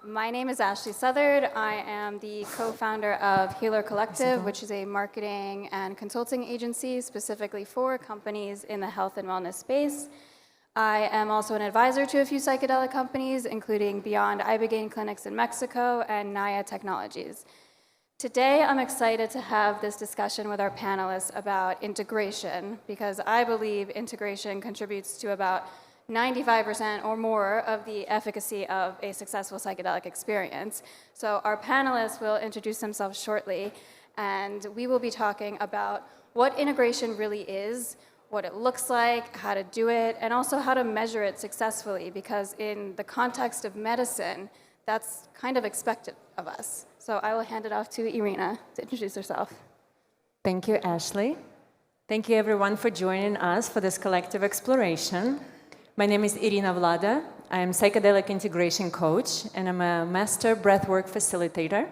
My name is Ashley Southard. I am the co-founder of Healer Collective, which is a marketing and consulting agency specifically for companies in the health and wellness space. I am also an advisor to a few psychedelic companies, including Beyond Ibogaine Clinics in Mexico and Naya Technologies. Today, I'm excited to have this discussion with our panelists about integration, because I believe integration contributes to about 95% or more of the efficacy of a successful psychedelic experience. So our panelists will introduce themselves shortly, and we will be talking about what integration really is, what it looks like, how to do it, and also how to measure it successfully, because in the context of medicine, that's kind of expected of us. So I will hand it off to Irina to introduce herself. Thank you, Ashley. Thank you, everyone, for joining us for this collective exploration. My name is Irina Vlada. I am psychedelic integration coach, and I'm a master breathwork facilitator.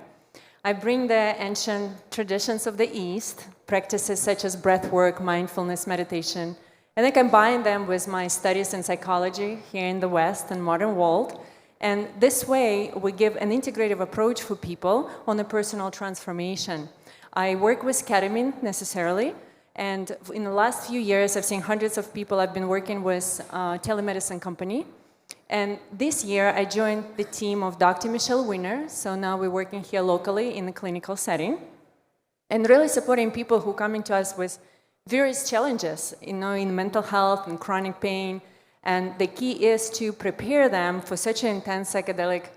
I bring the ancient traditions of the East, practices such as breathwork, mindfulness, meditation, and I combine them with my studies in psychology here in the West and modern world. And this way, we give an integrative approach for people on a personal transformation. I work with ketamine necessarily, and in the last few years, I've seen hundreds of people. I've been working with a telemedicine company. And this year, I joined the team of Dr. Michelle Weiner. So now we're working here locally in a clinical setting and really supporting people who come into us with various challenges, in mental health and chronic pain. And the key is to prepare them for such an intense psychedelic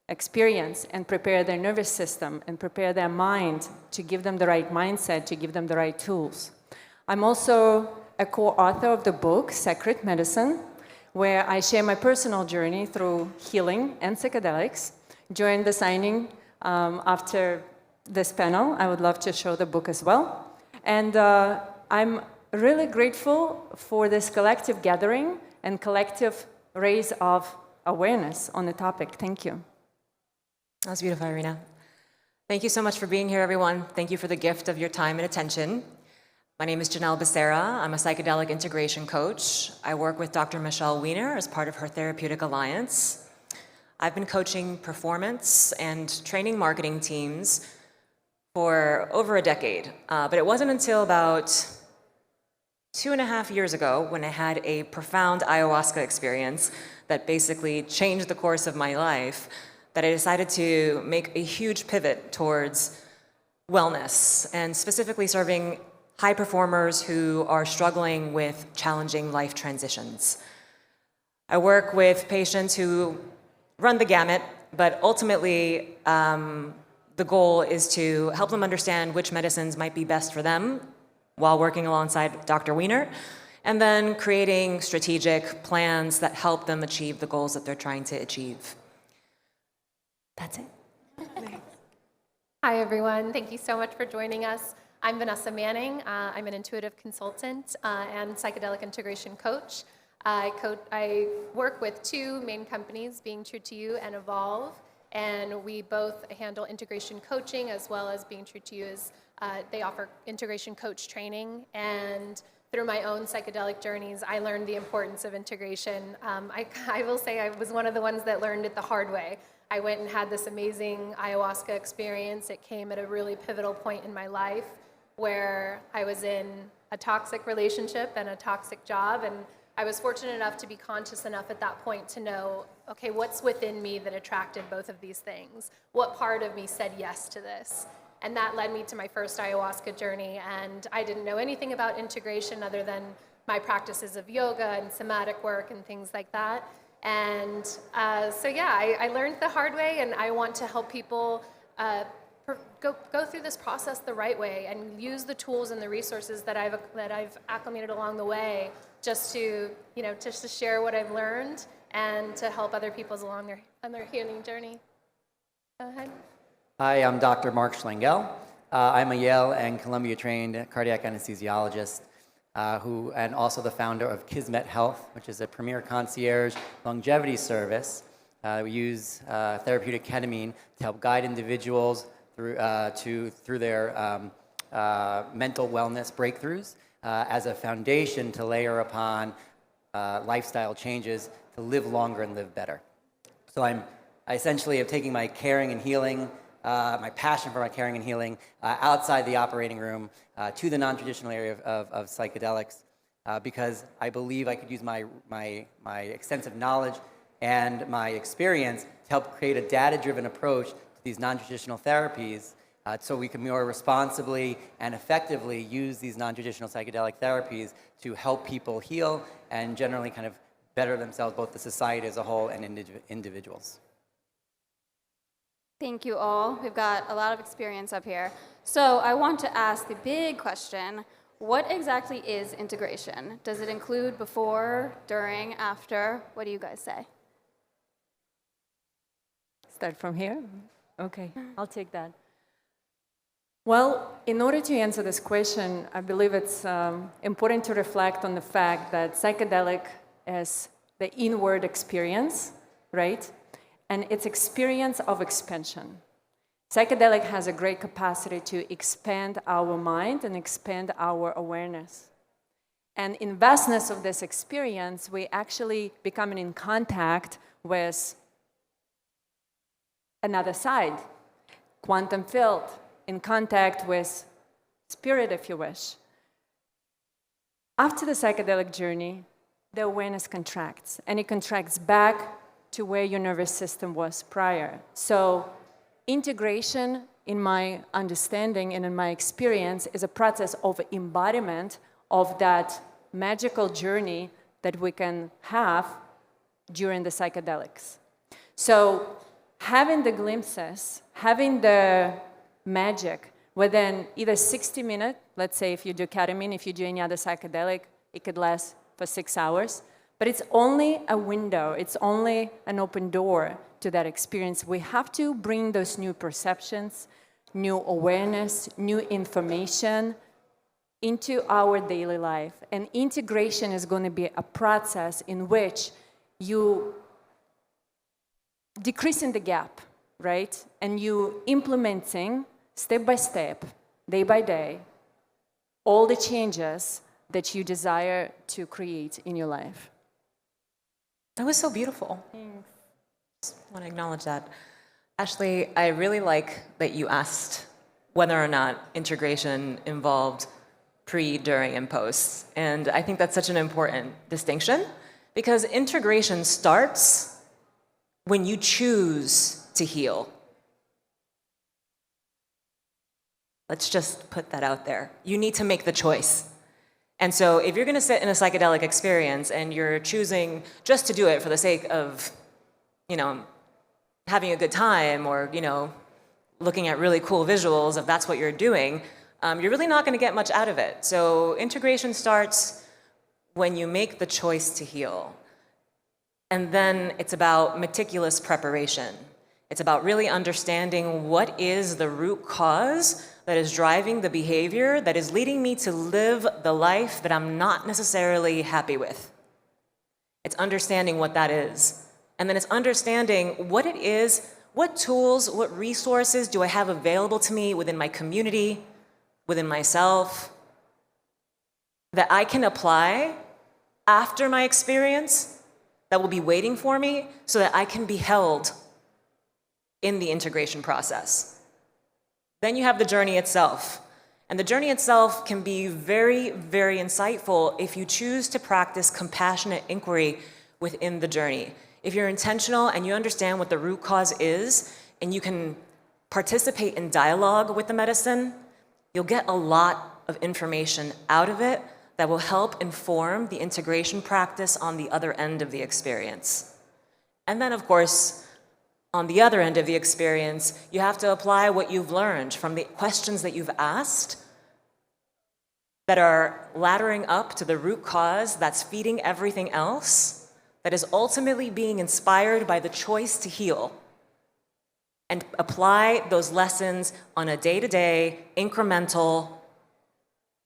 experience and prepare their nervous system and prepare their mind to give them the right mindset, to give them the right tools. I'm also a co-author of the book, Sacred Medicine, where I share my personal journey through healing and psychedelics. Join the signing after this panel. I would love to show the book as well. And I'm really grateful for this collective gathering and collective raise of awareness on the topic. Thank you. That was beautiful, Irina. Thank you so much for being here, everyone. Thank you for the gift of your time and attention. My name is Janelle Becerra. I'm a psychedelic integration coach. I work with Dr. Michelle Weiner as part of her Therapeutic Alliance. I've been coaching performance and training marketing teams for over a decade, but it wasn't until about 2.5 years ago when I had a profound ayahuasca experience that basically changed the course of my life that I decided to make a huge pivot towards wellness and specifically serving high performers who are struggling with challenging life transitions. I work with patients who run the gamut, but ultimately the goal is to help them understand which medicines might be best for them while working alongside Dr. Weiner, and then creating strategic plans that help them achieve the goals that they're trying to achieve. That's it. Hi, everyone. Thank you so much for joining us. I'm Vanessa Manning. I'm an intuitive consultant and psychedelic integration coach. I work with two main companies, Being True to You and Evolve, and we both handle integration coaching as well as Being True to You as they offer integration coach training. And through my own psychedelic journeys, I learned the importance of integration. I will say I was one of the ones that learned it the hard way. I went and had this amazing ayahuasca experience. It came at a really pivotal point in my life where I was in a toxic relationship and a toxic job, and I was fortunate enough to be conscious enough at that point to know, okay, what's within me that attracted both of these things? What part of me said yes to this? And that led me to my first ayahuasca journey, and I didn't know anything about integration other than my practices of yoga and somatic work and things like that. And I learned the hard way, and I want to help people go through this process the right way and use the tools and the resources that I've acclimated along the way, just to share what I've learned and to help other people along their healing journey. Go ahead. Hi, I'm Dr. Mark Schlengel. I'm a Yale and Columbia trained cardiac anesthesiologist and also the founder of Kismet Health, which is a premier concierge longevity service. We use therapeutic ketamine to help guide individuals through their mental wellness breakthroughs as a foundation to layer upon lifestyle changes to live longer and live better. So I essentially am taking my caring and healing, my passion for my caring and healing outside the operating room to the non-traditional area of psychedelics because I believe I could use my extensive knowledge and my experience to help create a data-driven approach to these non-traditional therapies so we can more responsibly and effectively use these non-traditional psychedelic therapies to help people heal and generally kind of better themselves, both the society as a whole and individuals. Thank you all. We've got a lot of experience up here. So I want to ask the big question, what exactly is integration? Does it include before, during, after? What do you guys say? Start from here? Okay, I'll take that. Well, in order to answer this question, I believe it's important to reflect on the fact that psychedelic is the inward experience, right? And it's experience of expansion. Psychedelic has a great capacity to expand our mind and expand our awareness. And in vastness of this experience, we actually becoming in contact with another side, quantum field, in contact with spirit, if you wish. After the psychedelic journey, the awareness contracts, and it contracts back to where your nervous system was prior. So integration, in my understanding and in my experience, is a process of embodiment of that magical journey that we can have during the psychedelics. So having the glimpses, having the magic within either 60 minutes, let's say if you do ketamine, if you do any other psychedelic, it could last for 6 hours. But it's only a window, it's only an open door to that experience. We have to bring those new perceptions, new awareness, new information into our daily life. And integration is going to be a process in which you decreasing the gap, right? And you implementing step by step, day by day, all the changes that you desire to create in your life. That was so beautiful. Thanks. Just want to acknowledge that. Ashley, I really like that you asked whether or not integration involved pre, during, and post. And I think that's such an important distinction because integration starts when you choose to heal. Let's just put that out there. You need to make the choice. And so if you're going to sit in a psychedelic experience and you're choosing just to do it for the sake of, having a good time or, looking at really cool visuals, if that's what you're doing, you're really not going to get much out of it. So integration starts when you make the choice to heal. And then it's about meticulous preparation. It's about really understanding what is the root cause that is driving the behavior that is leading me to live the life that I'm not necessarily happy with. It's understanding what that is. And then it's understanding what it is, what tools, what resources do I have available to me within my community, within myself, that I can apply after my experience that will be waiting for me so that I can be held in the integration process. Then you have the journey itself. And the journey itself can be very, very insightful if you choose to practice compassionate inquiry within the journey. If you're intentional and you understand what the root cause is, and you can participate in dialogue with the medicine, you'll get a lot of information out of it that will help inform the integration practice on the other end of the experience. And then, of course, on the other end of the experience, you have to apply what you've learned from the questions that you've asked that are laddering up to the root cause that's feeding everything else, that is ultimately being inspired by the choice to heal, and apply those lessons on a day-to-day, incremental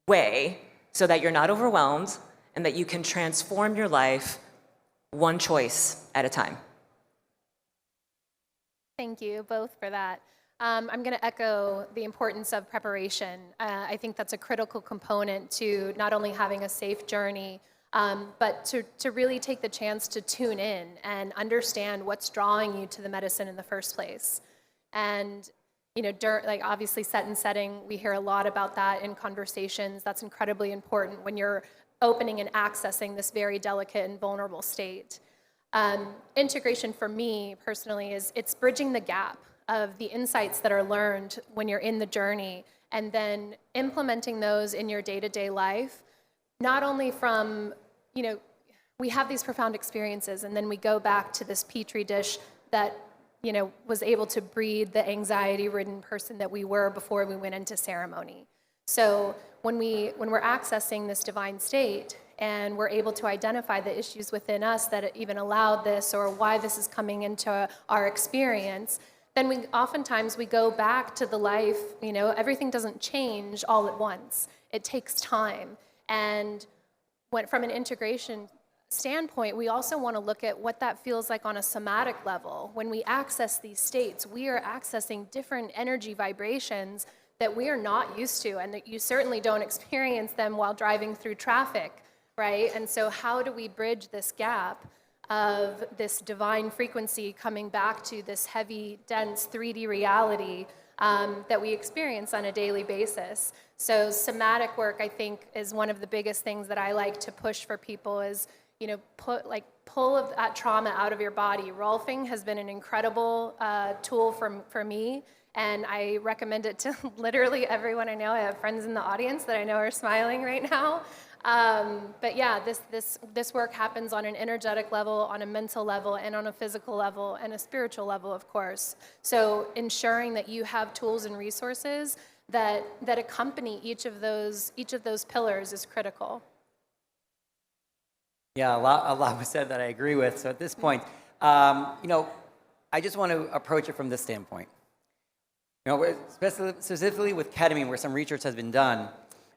way so that you're not overwhelmed and that you can transform your life one choice at a time. Thank you both for that. I'm going to echo the importance of preparation. I think that's a critical component to not only having a safe journey, but to really take the chance to tune in and understand what's drawing you to the medicine in the first place. And like obviously set and setting, we hear a lot about that in conversations. That's incredibly important when you're opening and accessing this very delicate and vulnerable state. Integration for me personally it's bridging the gap of the insights that are learned when you're in the journey and then implementing those in your day-to-day life, not only from, we have these profound experiences and then we go back to this petri dish that, was able to breed the anxiety-ridden person that we were before we went into ceremony. So when we're accessing this divine state and we're able to identify the issues within us that even allowed this or why this is coming into our experience, then we oftentimes go back to the life, everything doesn't change all at once. It takes time. And from an integration standpoint, we also want to look at what that feels like on a somatic level. When we access these states, we are accessing different energy vibrations that we are not used to, and that you certainly don't experience them while driving through traffic, right? And so how do we bridge this gap of this divine frequency coming back to this heavy, dense 3D reality that we experience on a daily basis? So somatic work, I think, is one of the biggest things that I like to push for people is, pull of that trauma out of your body. Rolfing has been an incredible tool for me, and I recommend it to literally everyone I know. I have friends in the audience that I know are smiling right now. But yeah, this work happens on an energetic level, on a mental level, and on a physical level, and a spiritual level, of course. So ensuring that you have tools and resources that accompany each of those pillars is critical. Yeah, a lot was said that I agree with. So at this point, I just want to approach it from this standpoint. Specifically with ketamine, where some research has been done,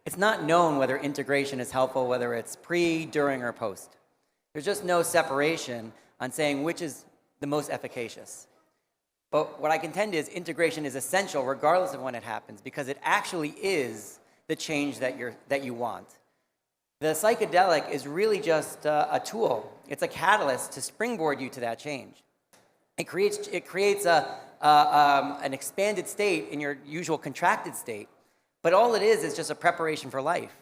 it's not known whether integration is helpful, whether it's pre, during, or post. There's just no separation on saying which is the most efficacious. But what I contend is integration is essential regardless of when it happens, because it actually is the change that you want. The psychedelic is really just a tool. It's a catalyst to springboard you to that change. It creates an expanded state in your usual contracted state, but all it is just a preparation for life.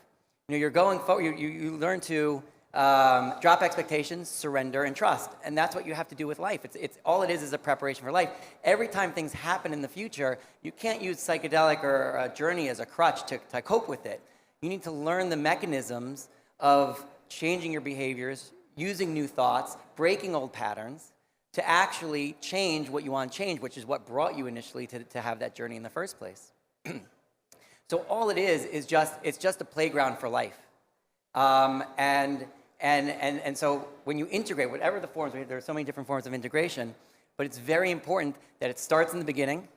You're going forward. You learn to drop expectations, surrender, and trust, and that's what you have to do with life. It's all it is a preparation for life. Every time things happen in the future, you can't use psychedelic or a journey as a crutch to cope with it. You need to learn the mechanisms of changing your behaviors, using new thoughts, breaking old patterns to actually change what you want to change, which is what brought you initially to have that journey in the first place. So all it is just a playground for life. And so when you integrate, whatever the forms, there are so many different forms of integration, but it's very important that it starts in the beginning,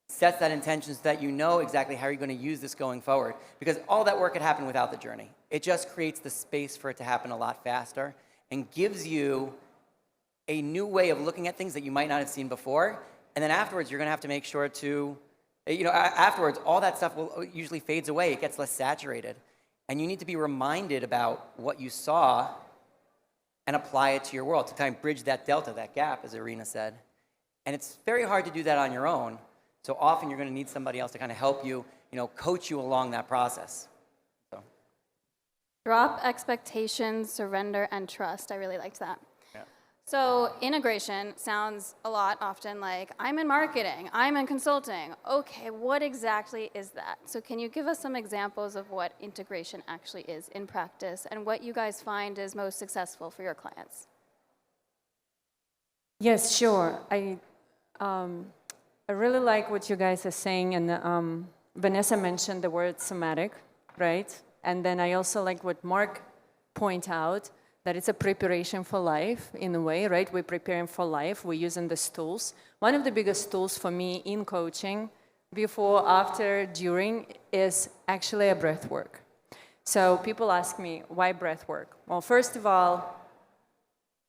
sets that intention so that you know exactly how you're going to use this going forward. Because all that work could happen without the journey. It just creates the space for it to happen a lot faster and gives you a new way of looking at things that you might not have seen before. And then afterwards, you're going to have to make sure to, afterwards, all that stuff usually fades away. It gets less saturated. And you need to be reminded about what you saw and apply it to your world to kind of bridge that delta, that gap, as Irina said. And it's very hard to do that on your own. So often you're going to need somebody else to kind of help you, coach you along that process. So. Drop expectations, surrender, and trust. I really liked that. Yeah. So integration sounds a lot often like, I'm in marketing, I'm in consulting. Okay, what exactly is that? So can you give us some examples of what integration actually is in practice and what you guys find is most successful for your clients? Yes, sure. I really like what you guys are saying, and Vanessa mentioned the word somatic, right? And then I also like what Mark pointed out, that it's a preparation for life in a way, right? We're preparing for life, we're using these tools. One of the biggest tools for me in coaching, before, after, during, is actually a breath work. So people ask me, why breath work? Well, first of all,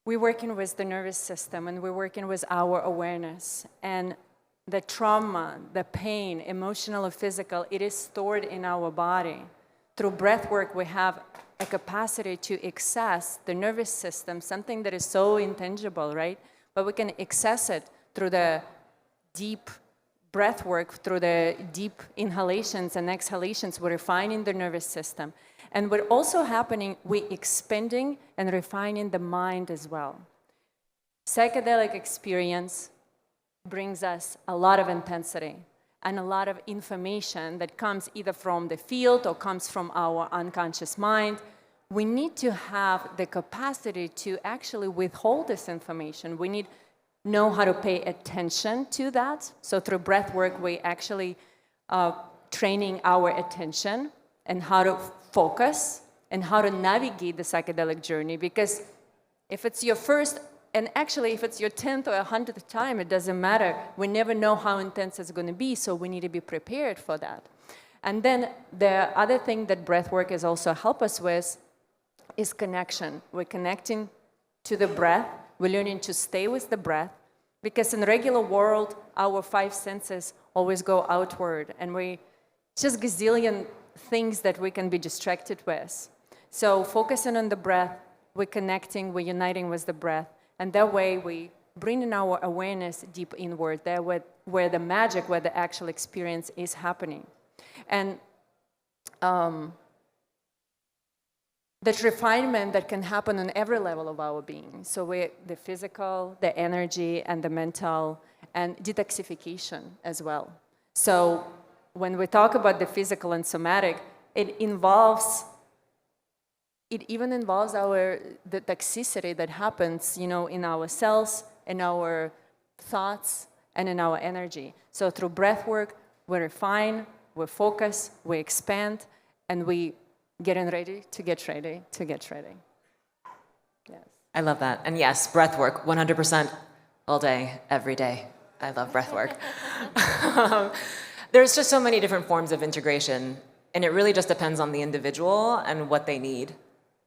we're working with the nervous system and we're working with our awareness. And the trauma, the pain, emotional or physical, it is stored in our body. Through breath work, we have a capacity to access the nervous system, something that is so intangible, right? But we can access it through the deep breath work, through the deep inhalations and exhalations. We're refining the nervous system. And what also happening, we're expanding and refining the mind as well. Psychedelic experience brings us a lot of intensity and a lot of information that comes either from the field or comes from our unconscious mind. We need to have the capacity to actually withhold this information. We need to know how to pay attention to that. So through breath work, we actually training our attention and how to focus and how to navigate the psychedelic journey. Because if it's your first, and actually if it's your 10th or 100th time, it doesn't matter. We never know how intense it's going to be, so we need to be prepared for that. And then the other thing that breathwork is also help us with is connection. We're connecting to the breath. We're learning to stay with the breath, because in the regular world, our 5 senses always go outward, and we just gazillion things that we can be distracted with. So focusing on the breath, we're connecting, we're uniting with the breath, and that way we bring in our awareness deep inward, there where the magic, where the actual experience is happening. And that refinement that can happen on every level of our being. So the physical, the energy, and the mental, and detoxification as well. So when we talk about the physical and somatic, it even involves the toxicity that happens, in our cells, in our thoughts, and in our energy. So through breath work, we refine, we focus, we expand, and we getting ready to get ready to get ready. Yes. I love that. And yes, breath work, 100% all day, every day. I love breath work. There's just so many different forms of integration, and it really just depends on the individual and what they need.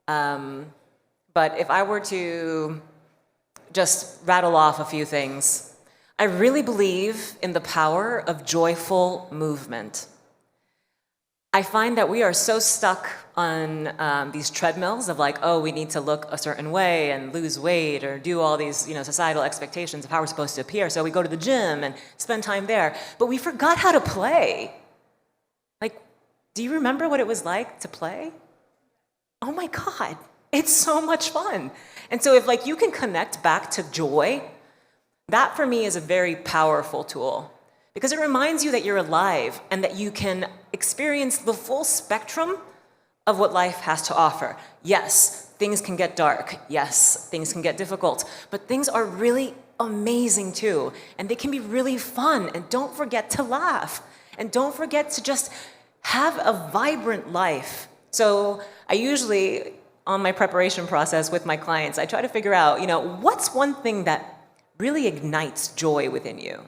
But if I were to just rattle off a few things, I really believe in the power of joyful movement. I find that we are so stuck on these treadmills of like, oh, we need to look a certain way and lose weight or do all these, societal expectations of how we're supposed to appear. So we go to the gym and spend time there. But we forgot how to play. Like, do you remember what it was like to play? Oh my God, it's so much fun. And so if you can connect back to joy, that for me is a very powerful tool. Because it reminds you that you're alive and that you can experience the full spectrum of what life has to offer. Yes, things can get dark. Yes, things can get difficult. But things are really amazing too. And they can be really fun. And don't forget to laugh. And don't forget to just have a vibrant life. So I usually, on my preparation process with my clients, I try to figure out, what's one thing that really ignites joy within you?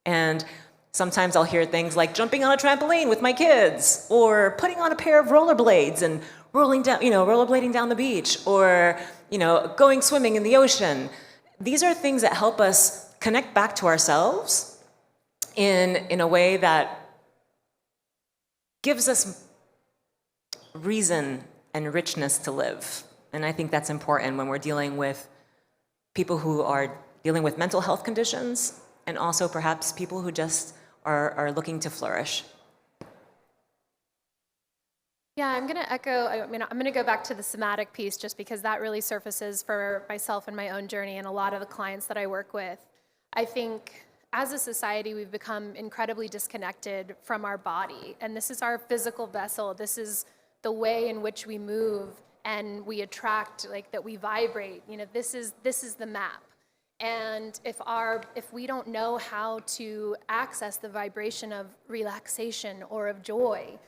And sometimes I'll hear things like jumping on a trampoline with my kids, or putting on a pair of rollerblades and rollerblading down the beach, or, going swimming in the ocean. These are things that help us connect back to ourselves in a way that gives us reason and richness to live. And I think that's important when we're dealing with people who are dealing with mental health conditions, and also perhaps people who just are looking to flourish. Yeah, I'm going to echo, I'm going to go back to the somatic piece just because that really surfaces for myself and my own journey and a lot of the clients that I work with. I think as a society, we've become incredibly disconnected from our body. And this is our physical vessel. This is the way in which we move and we attract, that we vibrate. This is the map. And if we don't know how to access the vibration of relaxation or of joy,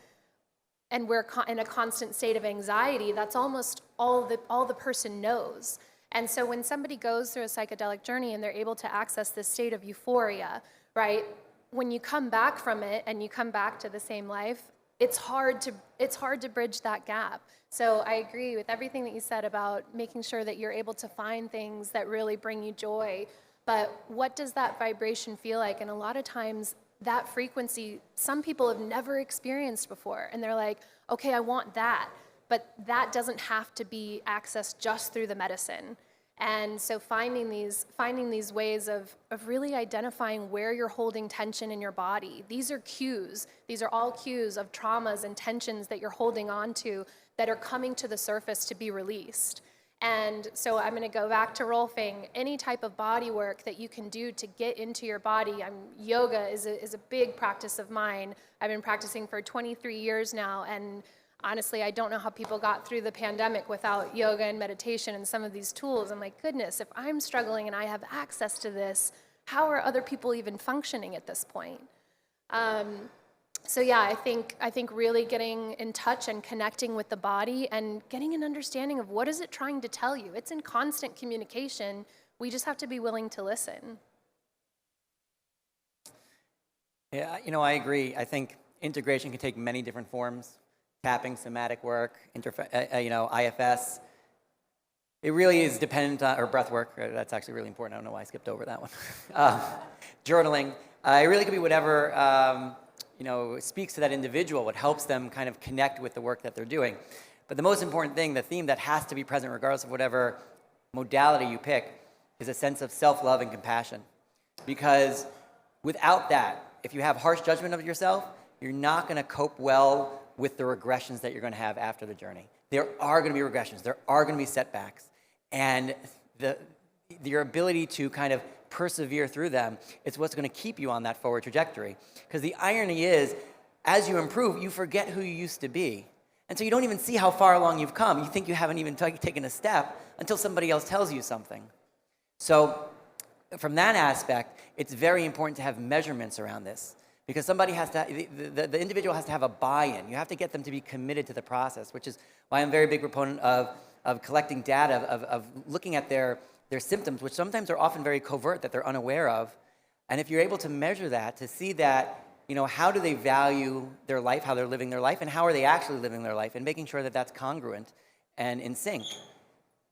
and we're in a constant state of anxiety, that's almost all the person knows. And so when somebody goes through a psychedelic journey and they're able to access this state of euphoria, right? When you come back from it and you come back to the same life, it's hard to bridge that gap. So I agree with everything that you said about making sure that you're able to find things that really bring you joy. but what does that vibration feel like? And a lot of times that frequency, some people have never experienced before, and they're like, okay, I want that, but that doesn't have to be accessed just through the medicine. And so finding these ways of really identifying where you're holding tension in your body. These are cues. These are all cues of traumas and tensions that you're holding on to that are coming to the surface to be released. And so I'm going to go back to Rolfing. Any type of body work that you can do to get into your body. Yoga is a big practice of mine. I've been practicing for 23 years now, and honestly, I don't know how people got through the pandemic without yoga and meditation and some of these tools. I'm like, goodness, if I'm struggling and I have access to this, how are other people even functioning at this point? So yeah, I think really getting in touch and connecting with the body and getting an understanding of what is it trying to tell you. It's in constant communication. We just have to be willing to listen. Yeah, I agree. I think integration can take many different forms. Tapping, somatic work, IFS. It really is dependent on, or breath work. That's actually really important. I don't know why I skipped over that one. Journaling. It really could be whatever speaks to that individual, what helps them kind of connect with the work that they're doing. But the most important thing, the theme that has to be present regardless of whatever modality you pick, is a sense of self-love and compassion. Because without that, if you have harsh judgment of yourself, you're not going to cope well with the regressions that you're going to have after the journey. There are going to be regressions. There are going to be setbacks. And your ability to kind of persevere through them is what's going to keep you on that forward trajectory. Because the irony is, as you improve, you forget who you used to be. And so you don't even see how far along you've come. You think you haven't even taken a step until somebody else tells you something. So from that aspect, it's very important to have measurements around this. Because somebody has to, the individual has to have a buy-in. You have to get them to be committed to the process, which is why I'm a very big proponent of collecting data, of looking at their symptoms, which sometimes are often very covert that they're unaware of. And if you're able to measure that, to see that, how do they value their life, how they're living their life, and how are they actually living their life, and making sure that that's congruent and in sync.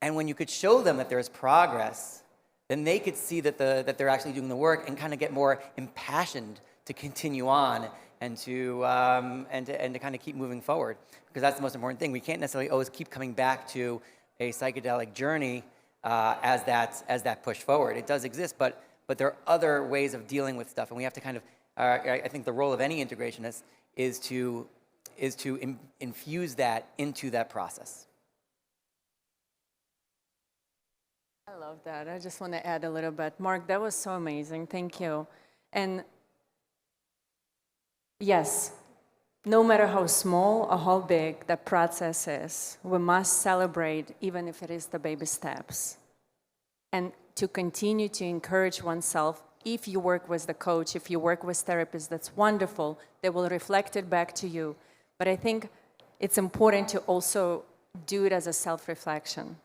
And when you could show them that there's progress, then they could see that they're actually doing the work and kind of get more impassioned to continue on and to kind of keep moving forward, because that's the most important thing. We can't necessarily always keep coming back to a psychedelic journey as that push forward. It does exist, but there are other ways of dealing with stuff, and we have to kind of. I think the role of any integrationist is to infuse that into that process. I love that. I just want to add a little bit. Mark, that was so amazing. Thank you. And yes, no matter how small or how big the process is, we must celebrate, even if it is the baby steps. And to continue to encourage oneself. If you work with the coach, if you work with therapists, that's wonderful. They will reflect it back to you. But I think it's important to also do it as a self-reflection.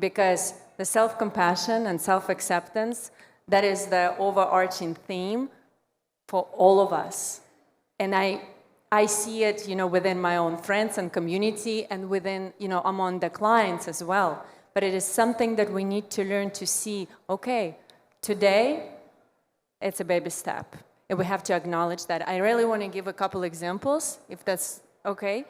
Because the self-compassion and self-acceptance, that is the overarching theme for all of us. And I see it, within my own friends and community, and within, among the clients as well. But it is something that we need to learn to see, okay, today, it's a baby step. And we have to acknowledge that. I really want to give a couple examples, if that's okay.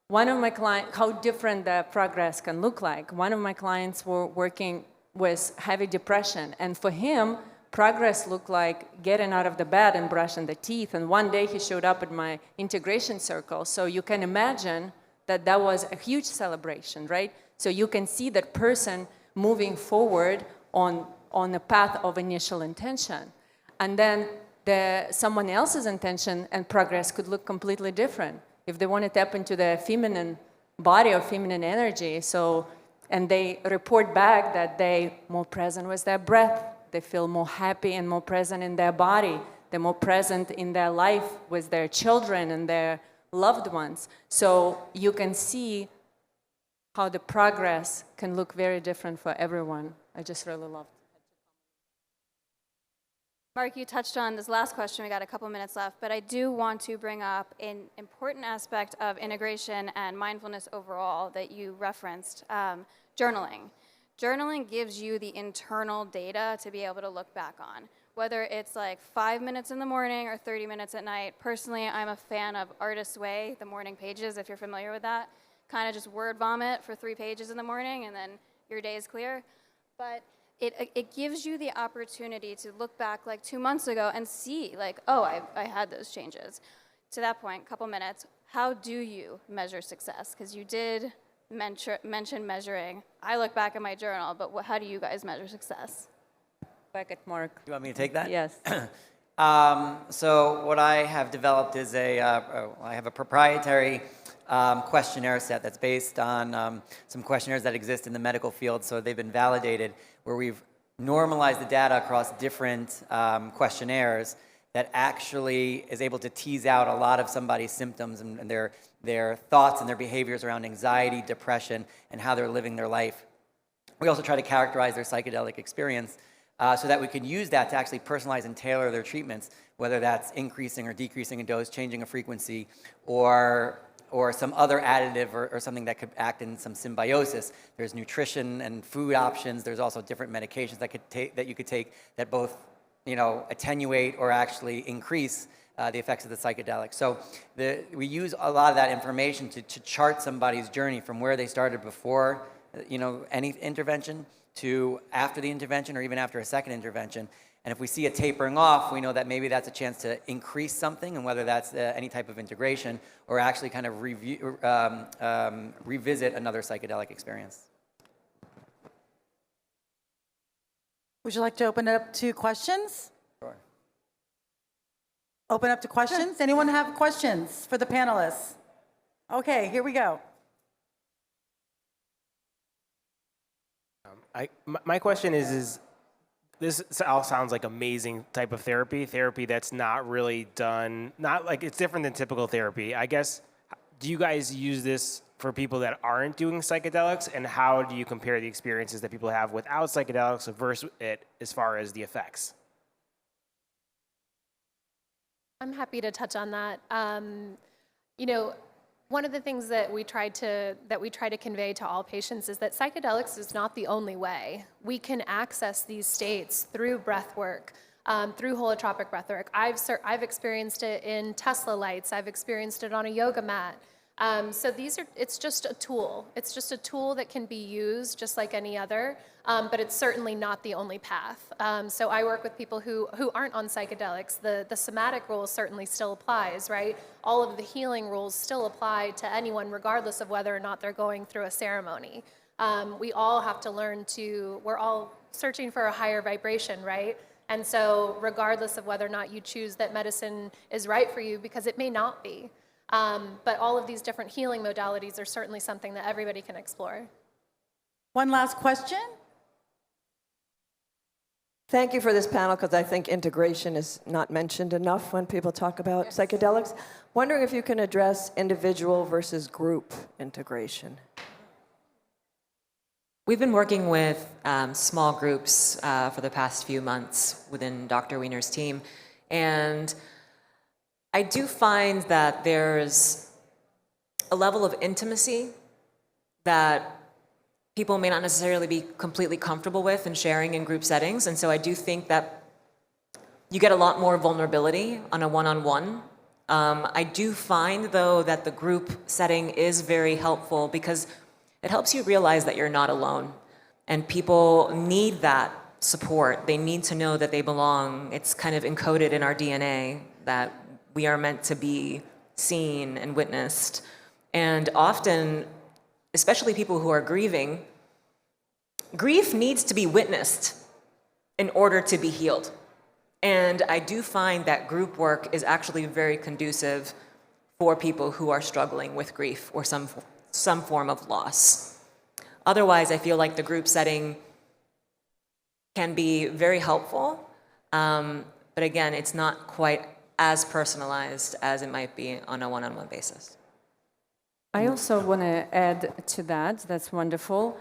One of my clients, how different the progress can look like. One of my clients were working with heavy depression, and for him, progress looked like getting out of the bed and brushing the teeth. And one day he showed up at my integration circle. So you can imagine that was a huge celebration, right? So you can see that person moving forward on a path of initial intention. And then someone else's intention and progress could look completely different. If they want to tap into the feminine body or feminine energy, and they report back that they're more present with their breath, they feel more happy and more present in their body, they're more present in their life with their children and their loved ones. So you can see how the progress can look very different for everyone. I just really love it. Mark, you touched on this last question. We got a couple minutes left, but I do want to bring up an important aspect of integration and mindfulness overall that you referenced, journaling. journaling gives you the internal data to be able to look back on. Whether it's like 5 minutes in the morning or 30 minutes at night. Personally, I'm a fan of Artist's Way, the morning pages, if you're familiar with that. Kind of just word vomit for 3 pages in the morning, and then your day is clear. But it gives you the opportunity to look back like 2 months ago and see like, oh, I had those changes. To that point, couple minutes, how do you measure success? Because you did mention measuring. I look back at my journal, but how do you guys measure success? Back at Mark. You want me to take that? Yes. So what I have developed is I have a proprietary questionnaire set that's based on some questionnaires that exist in the medical field. So they've been validated, where we've normalized the data across different questionnaires that actually is able to tease out a lot of somebody's symptoms and their thoughts and their behaviors around anxiety, depression, and how they're living their life. We also try to characterize their psychedelic experience so that we can use that to actually personalize and tailor their treatments, whether that's increasing or decreasing a dose, changing a frequency, or some other additive or something that could act in some symbiosis. There's nutrition and food options. There's also different medications that you could take that both attenuate or actually increase the effects of the psychedelic. So we use a lot of that information to chart somebody's journey from where they started before any intervention to after the intervention or even after a second intervention. And if we see it tapering off, we know that maybe that's a chance to increase something, and whether that's any type of integration or actually kind of revisit another psychedelic experience. Would you like to open it up to questions? Sure. Open up to questions? Anyone have questions for the panelists? Okay, here we go. My question is this all sounds like amazing type of therapy that's not really done, not like it's different than typical therapy. I guess, do you guys use this for people that aren't doing psychedelics, and how do you compare the experiences that people have without psychedelics versus it as far as the effects? I'm happy to touch on that. One of the things that we try to convey to all patients is that psychedelics is not the only way. We can access these states through breathwork, through holotropic breathwork. I've experienced it in Tesla lights. I've experienced it on a yoga mat. So it's just a tool. It's just a tool that can be used just like any other, but it's certainly not the only path. So I work with people who aren't on psychedelics. The somatic rule certainly still applies, right? All of the healing rules still apply to anyone, regardless of whether or not they're going through a ceremony. We all have to learn we're all searching for a higher vibration, right? And so regardless of whether or not you choose that medicine is right for you, because it may not be, but all of these different healing modalities are certainly something that everybody can explore. One last question. Thank you for this panel, because I think integration is not mentioned enough when people talk about psychedelics. Wondering if you can address individual versus group integration. We've been working with small groups for the past few months within Dr. Wiener's team, and I do find that there's a level of intimacy that people may not necessarily be completely comfortable with and sharing in group settings, and so I do think that you get a lot more vulnerability on a one-on-one. I do find, though, that the group setting is very helpful because it helps you realize that you're not alone, and people need that support. They need to know that they belong. It's kind of encoded in our DNA that we are meant to be seen and witnessed. And often, especially people who are grieving, grief needs to be witnessed in order to be healed. And I do find that group work is actually very conducive for people who are struggling with grief or some form of loss. Otherwise, I feel like the group setting can be very helpful, but again, it's not quite as personalized as it might be on a one-on-one basis. I also want to add to that, that's wonderful.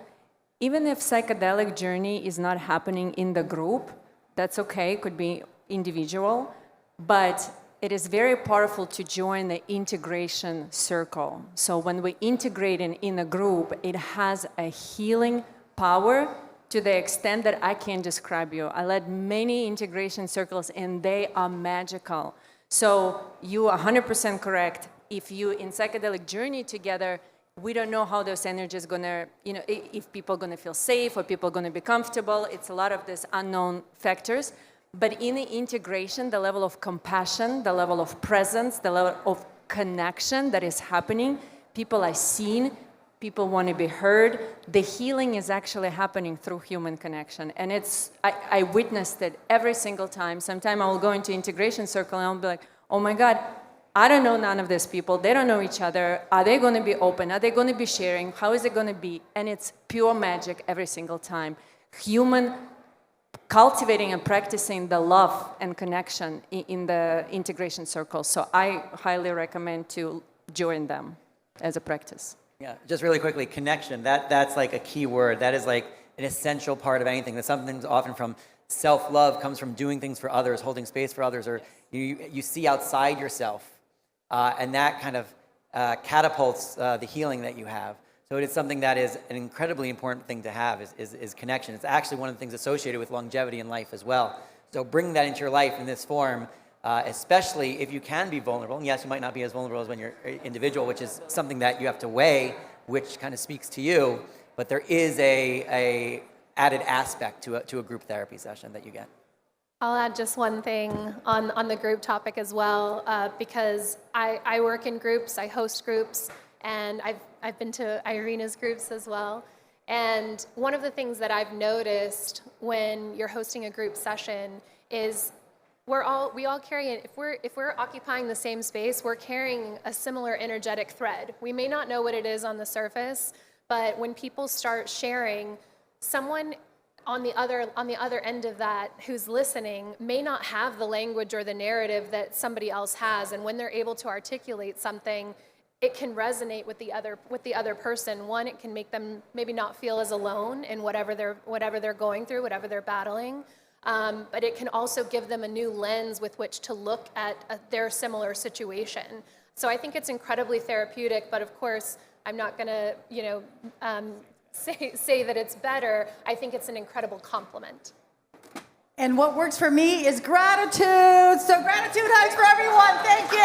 Even if psychedelic journey is not happening in the group, that's okay, it could be individual, but it is very powerful to join the integration circle. So when we integrate in a group, it has a healing power to the extent that I can't describe you. I led many integration circles, and they are magical. So you are 100% correct. If you in psychedelic journey together, we don't know how those energies gonna, if people are gonna feel safe or people are gonna be comfortable. It's a lot of these unknown factors. But in the integration, the level of compassion, the level of presence, the level of connection that is happening, people are seen, people want to be heard. The healing is actually happening through human connection. And I witnessed it every single time. Sometimes I will go into integration circle and I'll be like, oh my God, I don't know none of these people. They don't know each other. Are they going to be open? Are they going to be sharing? How is it going to be? And it's pure magic every single time. Human cultivating and practicing the love and connection in the integration circle. So I highly recommend to join them as a practice. Yeah, just really quickly, connection, that's like a key word. That is like an essential part of anything. That's something that's often from self-love, comes from doing things for others, holding space for others, or you see outside yourself. And that kind of catapults the healing that you have. So it is something that is an incredibly important thing to have is connection. It's actually one of the things associated with longevity in life as well. So bring that into your life in this form, especially if you can be vulnerable. And yes, you might not be as vulnerable as when you're individual, which is something that you have to weigh, which kind of speaks to you. But there is a added aspect to a group therapy session that you get. I'll add just one thing on the group topic as well, because I work in groups, I host groups, and I've been to Irina's groups as well. And one of the things that I've noticed when you're hosting a group session is we all carry it. If we're occupying the same space, we're carrying a similar energetic thread. We may not know what it is on the surface, but when people start sharing, someone on the other end of that who's listening may not have the language or the narrative that somebody else has, and when they're able to articulate something, it can resonate with the other person. One, it can make them maybe not feel as alone in whatever they're going through, whatever they're battling, but it can also give them a new lens with which to look at their similar situation. So I think it's incredibly therapeutic, but of course I'm not going to say that it's better. I think it's an incredible compliment. And what works for me is gratitude. So gratitude hugs for everyone. Thank you.